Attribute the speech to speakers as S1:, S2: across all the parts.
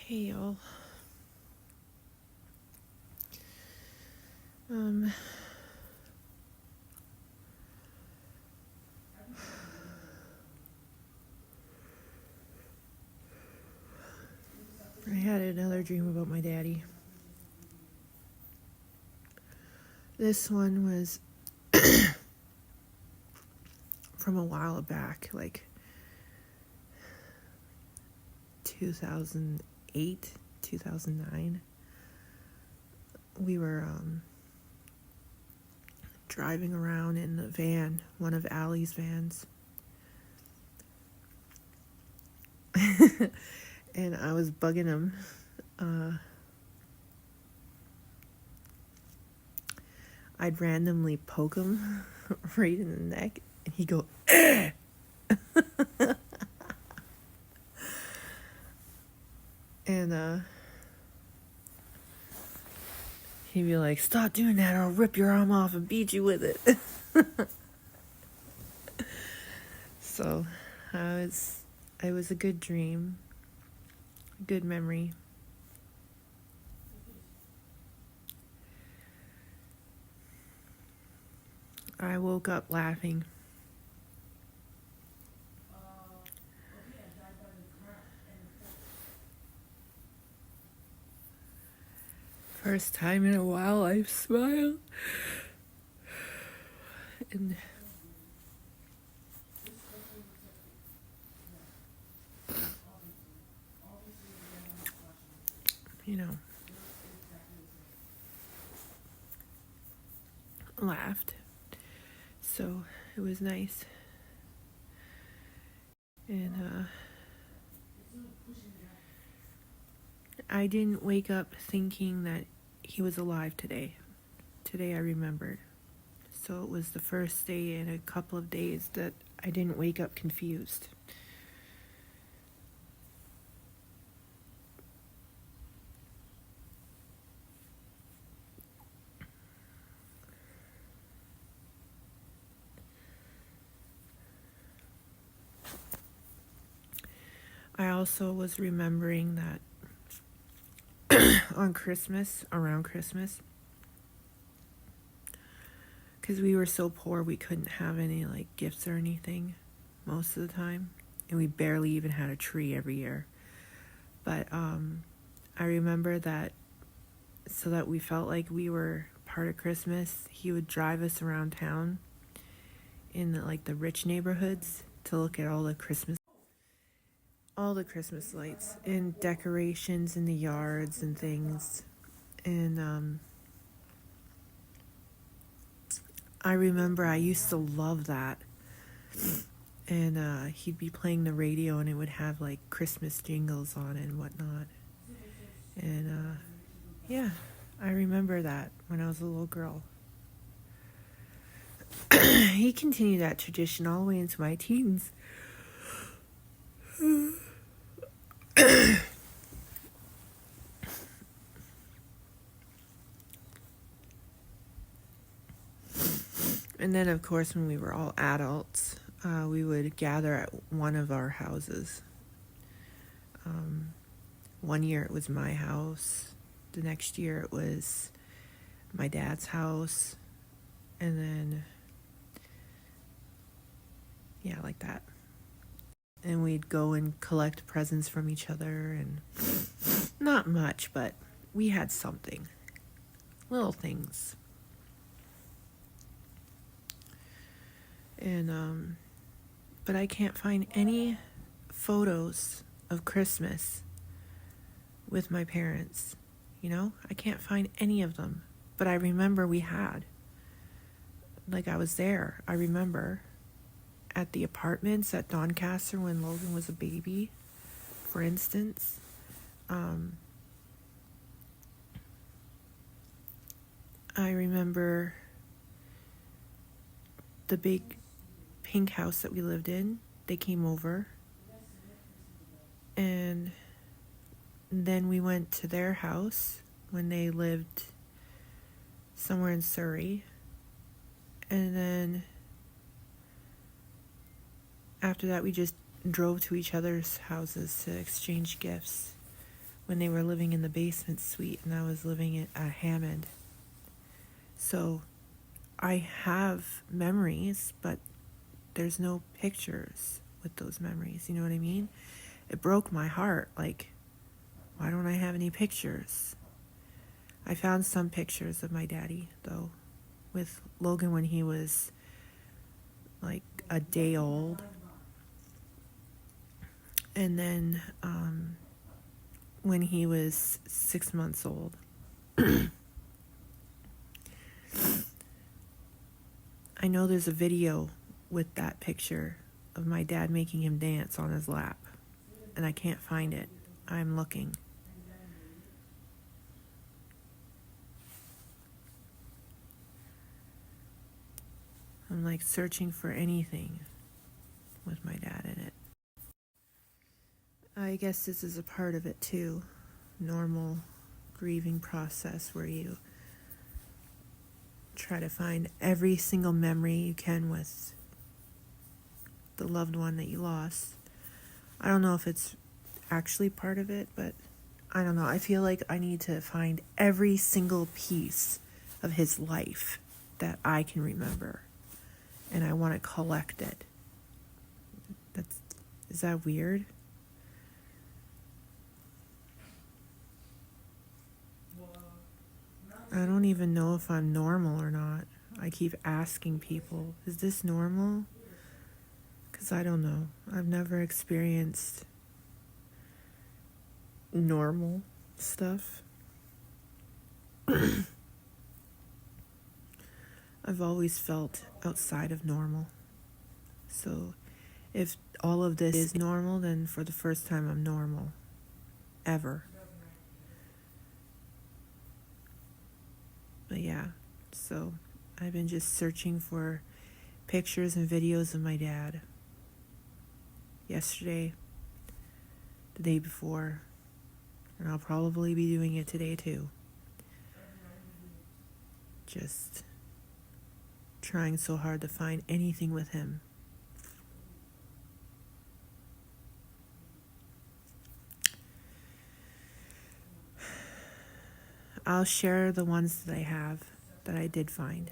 S1: Hey y'all. I had another dream about my daddy. This one was from a while back, like 2008, 2009. We were driving around in a van, one of Allie's vans. And I was bugging him. I'd randomly poke him right in the neck, and he'd go, "Eh!" And he'd be like, "Stop doing that or I'll rip your arm off and beat you with it." So it was a good dream, a good memory. I woke up laughing. First time in a while I've smiled. And you know, laughed. So it was nice. And I didn't wake up thinking that he was alive today. Today I remembered. So it was the first day in a couple of days that I didn't wake up confused. I also was remembering that on Christmas, around Christmas, because we were so poor we couldn't have any like gifts or anything most of the time, and we barely even had a tree every year. But I remember that so that we felt like we were part of Christmas, he would drive us around town in the rich neighborhoods to look at all the Christmas lights and decorations in the yards and things. And I remember I used to love that. And he'd be playing the radio and it would have like Christmas jingles on it and whatnot. And yeah, I remember that when I was a little girl. He continued that tradition all the way into my teens. And then, of course, when we were all adults, we would gather at one of our houses. One year it was my house. The next year it was my dad's house. And then, yeah, like that. And we'd go and collect presents from each other. And not much, but we had something. Little things. And but I can't find any photos of Christmas with my parents. I can't find any of them. But I remember we had. Like, I was there. I remember at the apartments at Doncaster when Logan was a baby, for instance. I remember the big pink house that we lived in. They came over. And then we went to their house when they lived somewhere in Surrey. And then after that, we just drove to each other's houses to exchange gifts when they were living in the basement suite and I was living at Hammond. So I have memories, but there's no pictures with those memories. You know what I mean? It broke my heart. Like, why don't I have any pictures? I found some pictures of my daddy, though, with Logan when he was like a day old. And then when he was 6 months old. I know there's a video with that picture of my dad making him dance on his lap. And I can't find it. I'm looking. I'm like searching for anything with my dad in it. I guess this is a part of it too. Normal grieving process where you try to find every single memory you can with the loved one that you lost. I don't know if it's actually part of it, but I don't know. I feel like I need to find every single piece of his life that I can remember. And I want to collect it. Is that weird? I don't even know if I'm normal or not. I keep asking people, is this normal? Because I don't know. I've never experienced normal stuff. I've always felt outside of normal. So if all of this is normal, then for the first time I'm normal. Ever. But yeah, so I've been just searching for pictures and videos of my dad. Yesterday, the day before, and I'll probably be doing it today too. Just trying so hard to find anything with him. I'll share the ones that I have, that I did find.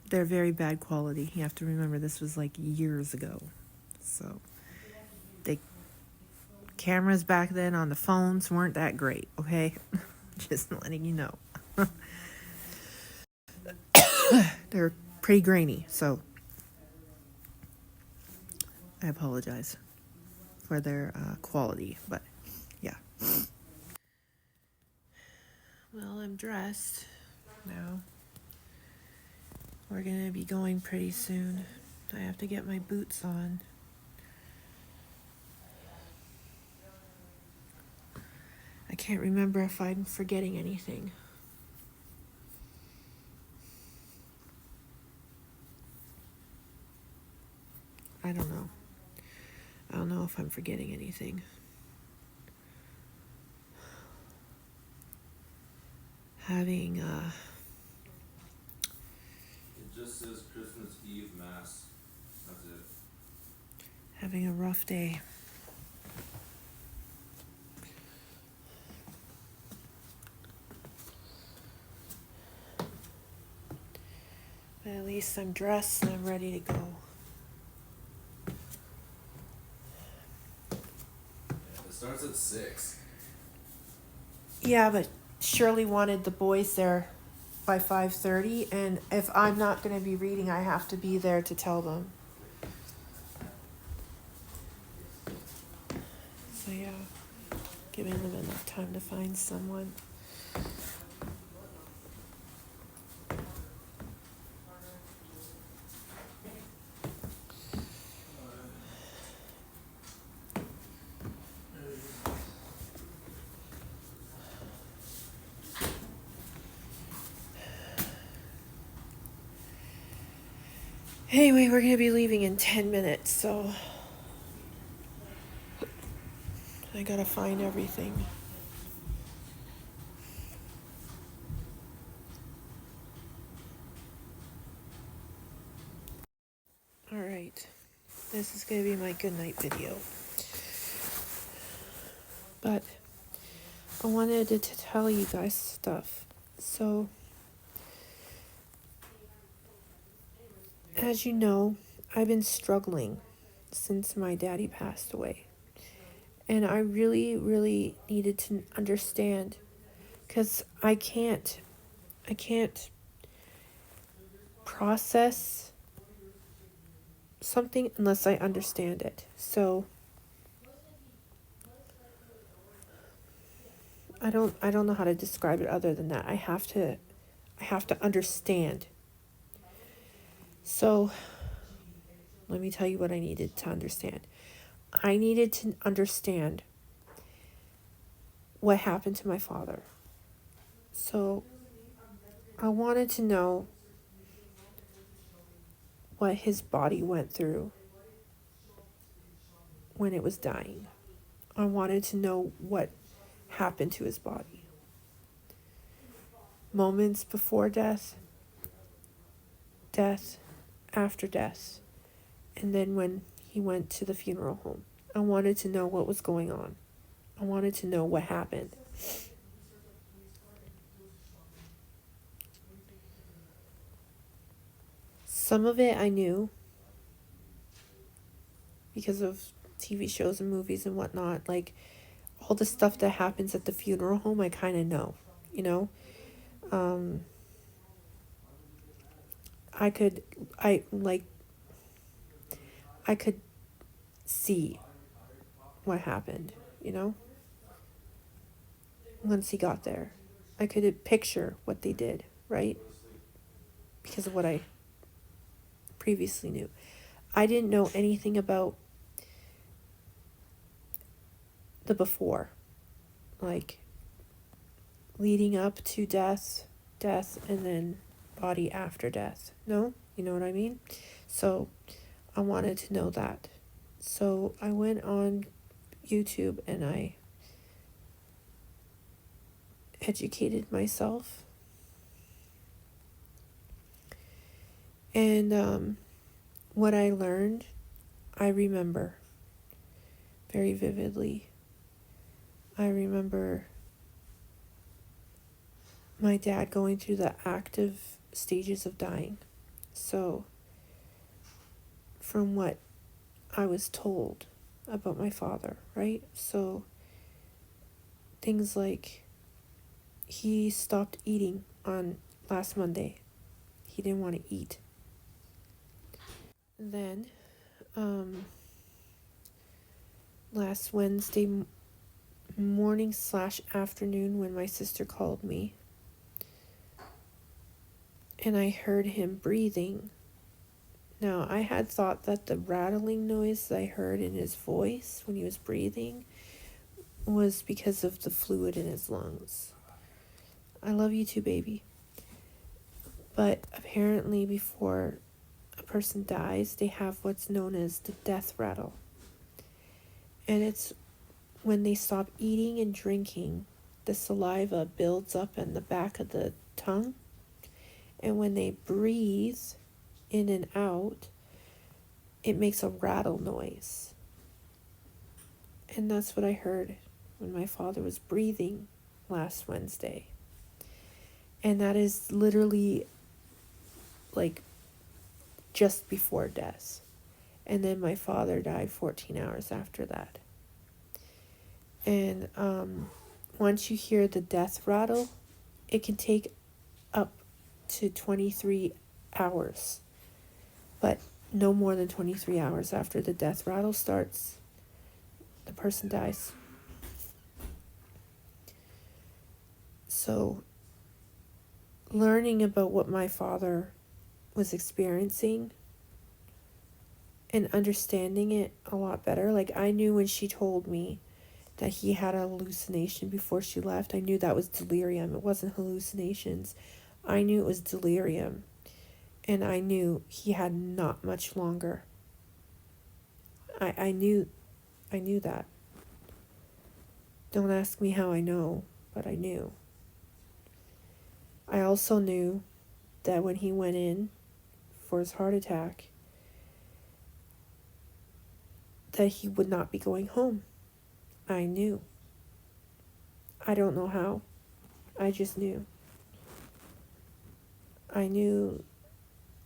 S1: They're very bad quality. You have to remember this was like years ago. So the cameras back then on the phones weren't that great, okay? Just letting you know. They're pretty grainy, so I apologize for their quality, but yeah. Well, I'm dressed now. We're gonna be going pretty soon. I have to get my boots on. I can't remember if I'm forgetting anything. I don't know. I don't know if I'm forgetting anything. Having
S2: It just says Christmas Eve Mass. That's it.
S1: having a rough day. But at least I'm dressed and I'm ready to go.
S2: It starts at 6.
S1: Yeah, but Shirley wanted the boys there by 5:30, and if I'm not going to be reading, I have to be there to tell them. So yeah, giving them enough time to find someone. Anyway, we're going to be leaving in 10 minutes, so I got to find everything. All right, this is going to be my goodnight video. But I wanted to tell you guys stuff. So, as you know, I've been struggling since my daddy passed away. And I really, really needed to understand, because I can't process something unless I understand it. So I don't know how to describe it other than that. I have to understand. So let me tell you what I needed to understand. I needed to understand what happened to my father. So I wanted to know what his body went through when it was dying. I wanted to know what happened to his body. Moments before death, death, after death, and then when he went to the funeral home. I wanted to know what was going on. I wanted to know what happened. Some of it I knew because of TV shows and movies and whatnot. Like, all the stuff that happens at the funeral home, I kind of know, you know? I could see what happened, you know? once he got there. I could picture what they did, right? Because of what I previously knew. I didn't know anything about the before, like leading up to death, and then body after death. No? You know what I mean? So I wanted to know that. So I went on YouTube and I educated myself. And what I learned, I remember very vividly. I remember my dad going through the active stages of dying. So, from what I was told about my father, right? So, things like he stopped eating on last Monday. He didn't want to eat. Then, last Wednesday morning / afternoon when my sister called me and I heard him breathing. Now, I had thought that the rattling noise I heard in his voice when he was breathing was because of the fluid in his lungs. I love you too, baby. But apparently before a person dies, they have what's known as the death rattle. And it's when they stop eating and drinking, the saliva builds up in the back of the tongue. And when they breathe in and out, it makes a rattle noise. And that's what I heard when my father was breathing last Wednesday. And that is literally like just before death. And then my father died 14 hours after that. And once you hear the death rattle, it can take up to 23 hours. But no more than 23 hours after the death rattle starts, the person dies. So, learning about what my father was experiencing and understanding it a lot better. Like, I knew when she told me that he had a hallucination before she left, I knew that was delirium. It wasn't hallucinations. I knew it was delirium. And I knew he had not much longer. I knew that. Don't ask me how I know, but I knew. I also knew that when he went in for his heart attack, that he would not be going home. I knew. I don't know how. I just knew. I knew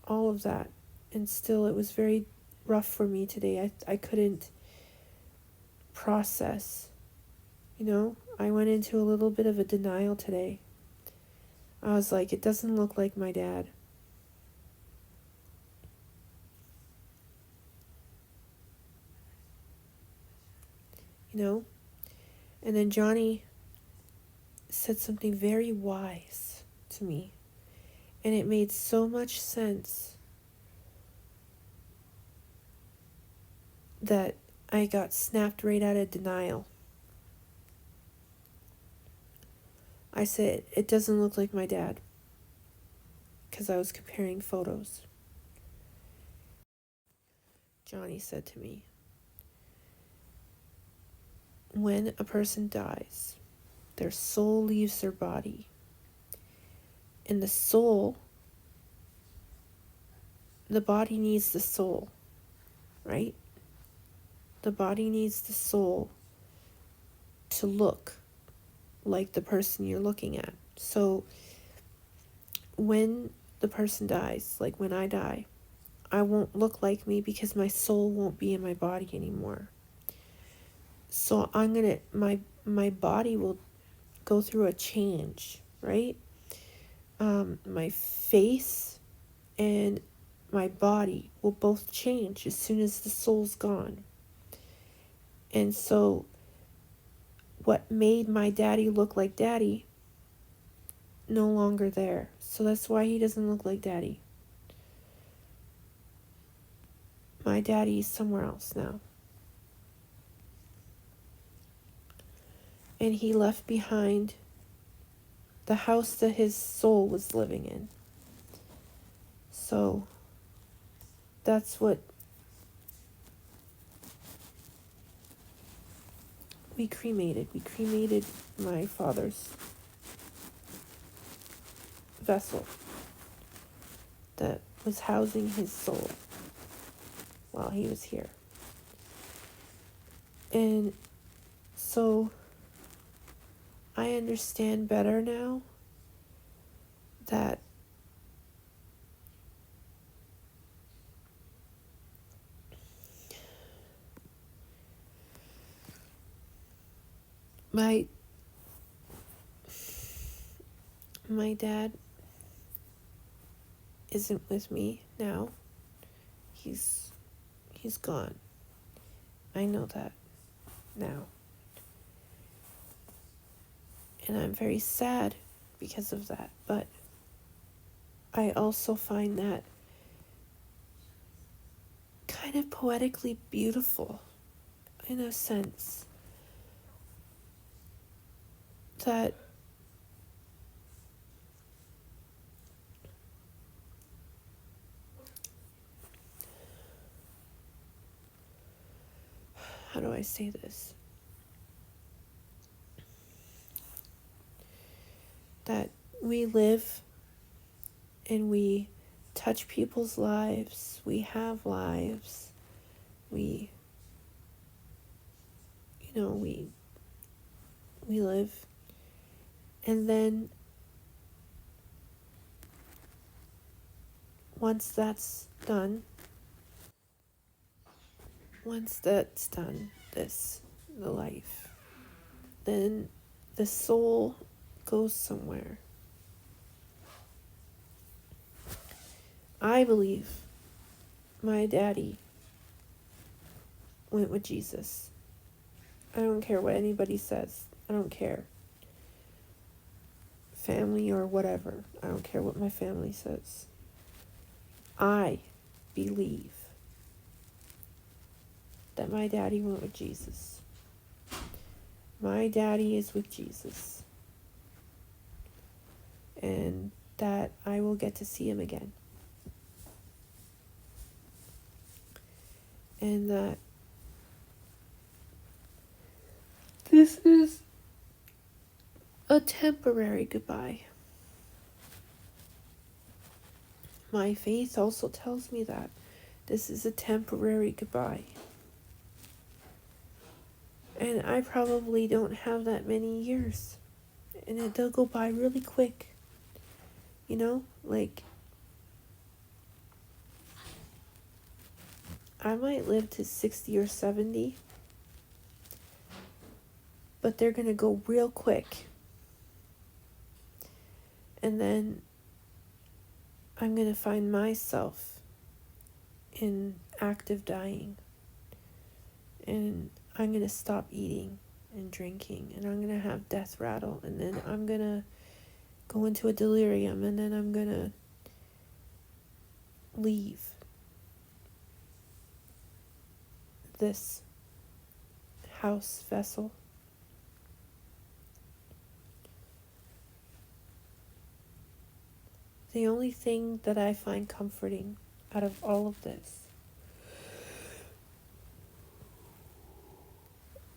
S1: all of that. And still, it was very rough for me today. I couldn't process. You know, I went into a little bit of a denial today. I was like, it doesn't look like my dad. You know? And then Jonny said something very wise to me. And it made so much sense that I got snapped right out of denial. I said, it doesn't look like my dad. Because I was comparing photos. Jonny said to me, when a person dies, their soul leaves their body. And the soul, the body needs the soul, right? The body needs the soul to look like the person you're looking at. So when the person dies, like when I die, I won't look like me because my soul won't be in my body anymore. So my body will go through a change, right? My face and my body will both change as soon as the soul's gone. And so what made my daddy look like daddy no longer there. So that's why he doesn't look like daddy. My daddy's somewhere else now. And he left behind the house that his soul was living in. So that's what we cremated. We cremated my father's vessel that was housing his soul while he was here. And so I understand better now that my dad isn't with me now. He's gone. I know that now. And I'm very sad because of that. But I also find that kind of poetically beautiful in a sense. That how do I say this? That we live and we touch people's lives. We have lives. We live. And then once that's done, the life, then the soul goes somewhere. I believe my daddy went with Jesus. I don't care what anybody says. I don't care. Family or whatever. I don't care what my family says. I believe that my daddy went with Jesus. My daddy is with Jesus. And that I will get to see him again. And that this is a temporary goodbye. My faith also tells me that this is a temporary goodbye. And I probably don't have that many years. And they'll go by really quick. You know, like I might live to 60 or 70, but they're going to go real quick. And then I'm going to find myself in active dying. And I'm going to stop eating and drinking. And I'm going to have death rattle. And then I'm going to go into a delirium. And then I'm going to leave this house vessel. The only thing that I find comforting out of all of this,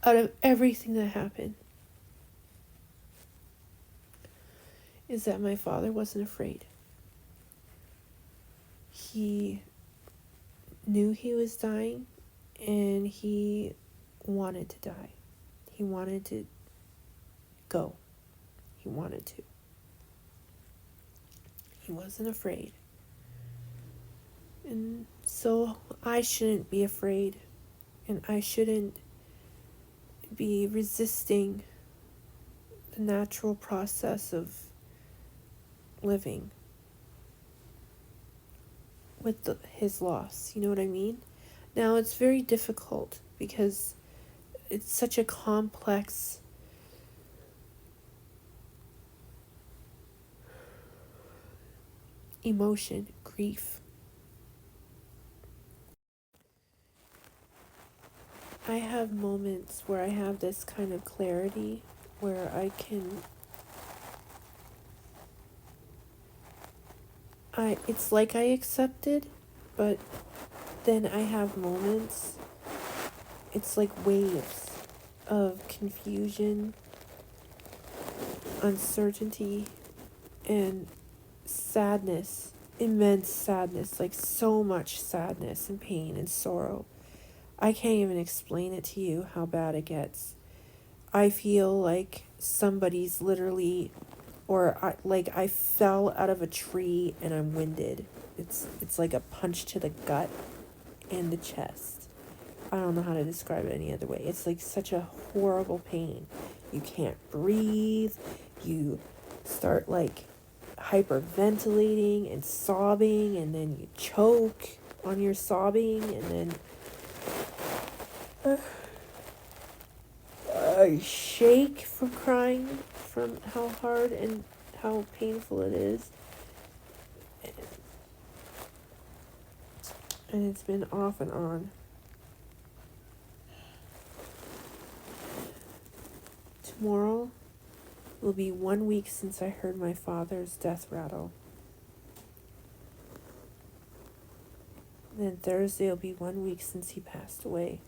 S1: out of everything that happened, is that my father wasn't afraid. He knew he was dying, and he wanted to die. He wanted to go. He wanted to. He wasn't afraid. And so I shouldn't be afraid. And I shouldn't be resisting the natural process of living with his loss. You know what I mean? Now, it's very difficult because it's such a complex emotion, grief. I have moments where I have this kind of clarity where it's like I accepted, but then I have moments, it's like waves of confusion, uncertainty, and sadness, immense sadness, like so much sadness and pain and sorrow. I can't even explain it to you how bad it gets. I feel like somebody's literally, like I fell out of a tree and I'm winded. It's like a punch to the gut and the chest. I don't know how to describe it any other way. It's like such a horrible pain. You can't breathe. You start like hyperventilating and sobbing, and then you choke on your sobbing, and then I shake from crying from how hard and how painful it is. And it's been off and on. Tomorrow will be 1 week since I heard my father's death rattle. Then Thursday will be 1 week since he passed away.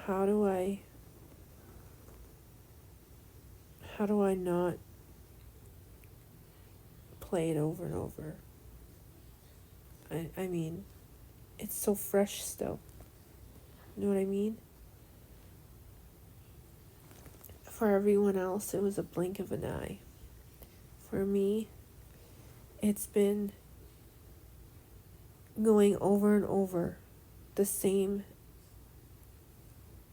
S1: How do I not play it over and over? I mean, it's so fresh still. You know what I mean? For everyone else, it was a blink of an eye. For me, it's been going over and over the same,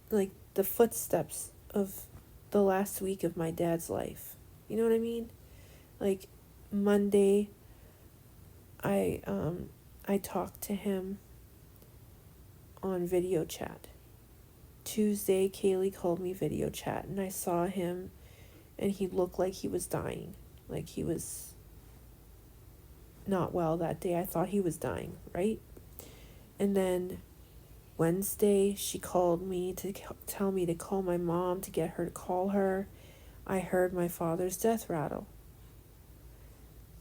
S1: like the footsteps of the last week of my dad's life. You know what I mean? Like Monday, I talked to him on video chat. Tuesday, Kaylee called me video chat, and I saw him, and he looked like he was dying. Like he was not well that day. I thought he was dying, right? And then Wednesday, she called me to tell me to call my mom to get her to call her. I heard my father's death rattle.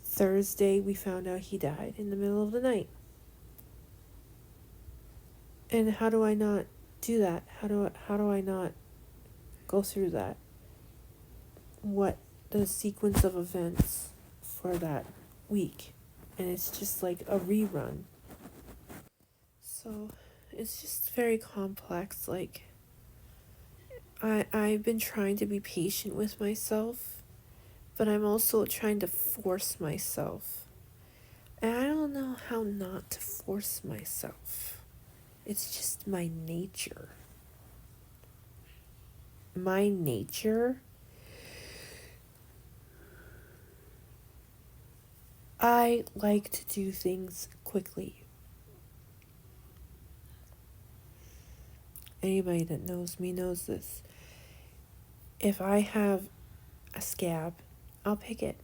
S1: Thursday, we found out he died in the middle of the night. And how do I not do that? How do I not go through that? What the sequence of events for that week? And it's just like a rerun. So it's just very complex. Like I've been trying to be patient with myself, but I'm also trying to force myself. And I don't know how not to force myself. It's just my nature. My nature, I like to do things quickly. Anybody that knows me knows this. If I have a scab, I'll pick it,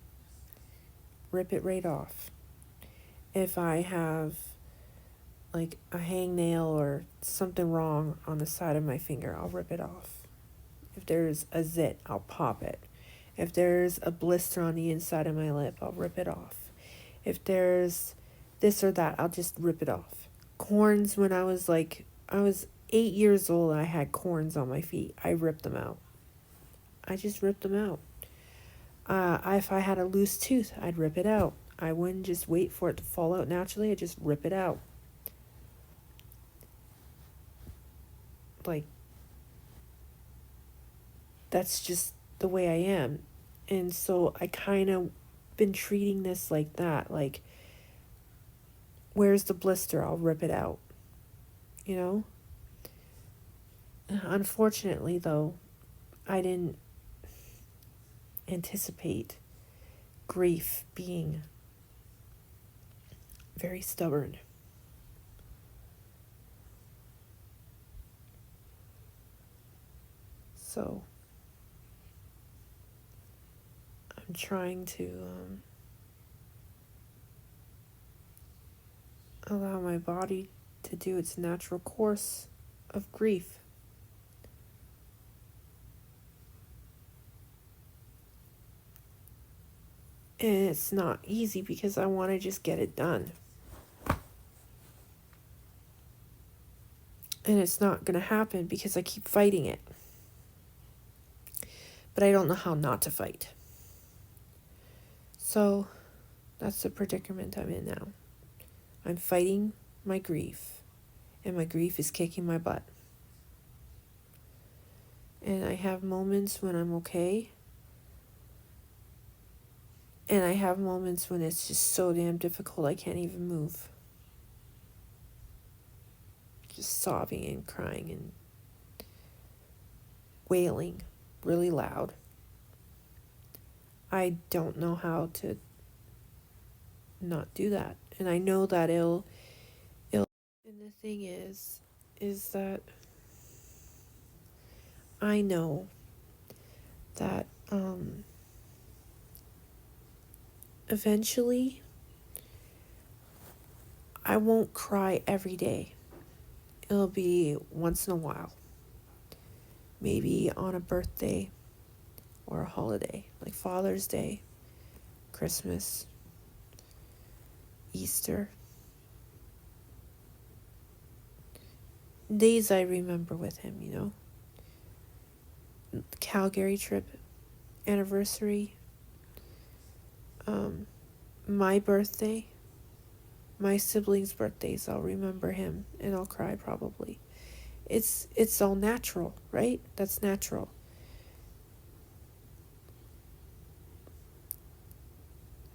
S1: rip it right off. If I have like a hangnail or something wrong on the side of my finger, I'll rip it off. If there's a zit, I'll pop it. If there's a blister on the inside of my lip, I'll rip it off. If there's this or that, I'll just rip it off. Corns, when I was 8 years old, I had corns on my feet. I ripped them out. I just ripped them out. If I had a loose tooth, I'd rip it out. I wouldn't just wait for it to fall out naturally. I'd just rip it out. Like, that's just the way I am. And so I kind of been treating this like that. Like, where's the blister? I'll rip it out. You know? Unfortunately, though, I didn't anticipate grief being very stubborn. So I'm trying to allow my body to do its natural course of grief. And it's not easy because I want to just get it done. And it's not going to happen because I keep fighting it. But I don't know how not to fight. So that's the predicament I'm in now. I'm fighting my grief. And my grief is kicking my butt. And I have moments when I'm okay. And I have moments when it's just so damn difficult I can't even move. Just sobbing and crying and wailing really loud. I don't know how to not do that. And I know that it'll and the thing is that I know that eventually I won't cry every day. It'll be once in a while. Maybe on a birthday or a holiday, like Father's Day, Christmas, Easter. Days I remember with him, you know. Calgary trip, anniversary, my birthday, my siblings' birthdays, I'll remember him and I'll cry probably. It's all natural, right? That's natural.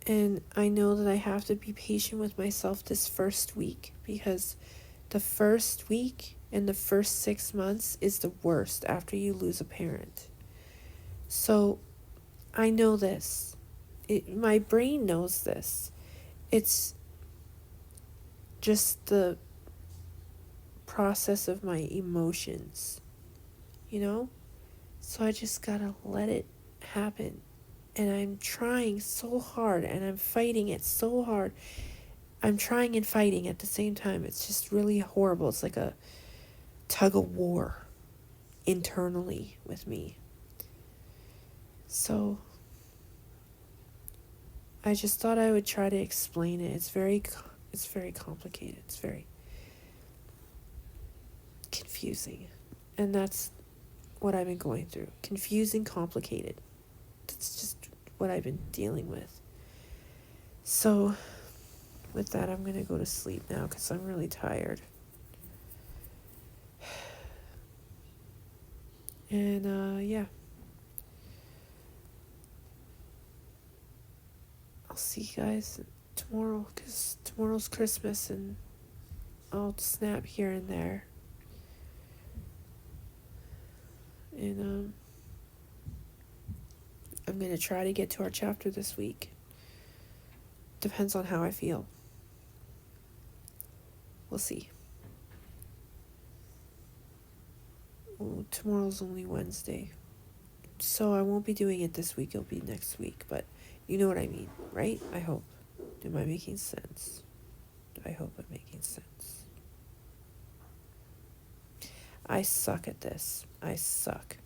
S1: And I know that I have to be patient with myself this first week because the first week and the first 6 months is the worst after you lose a parent. So I know this. My brain knows this. It's just the process of my emotions, you know? So I just gotta let it happen. And I'm trying so hard and I'm fighting it so hard. I'm trying and fighting at the same time. It's just really horrible. It's like a tug of war internally with me. So I just thought I would try to explain it. It's very complicated. It's very confusing. And that's what I've been going through. Confusing, complicated. That's just what I've been dealing with. So with that, I'm going to go to sleep now because I'm really tired. And yeah. I'll see you guys tomorrow because tomorrow's Christmas and I'll snap here and there. And I'm going to try to get to our chapter this week. Depends on how I feel. We'll see. Well, tomorrow's only Wednesday. So I won't be doing it this week. It'll be next week. But you know what I mean, right? I hope. Am I making sense? I hope I'm making sense. I suck at this. I suck.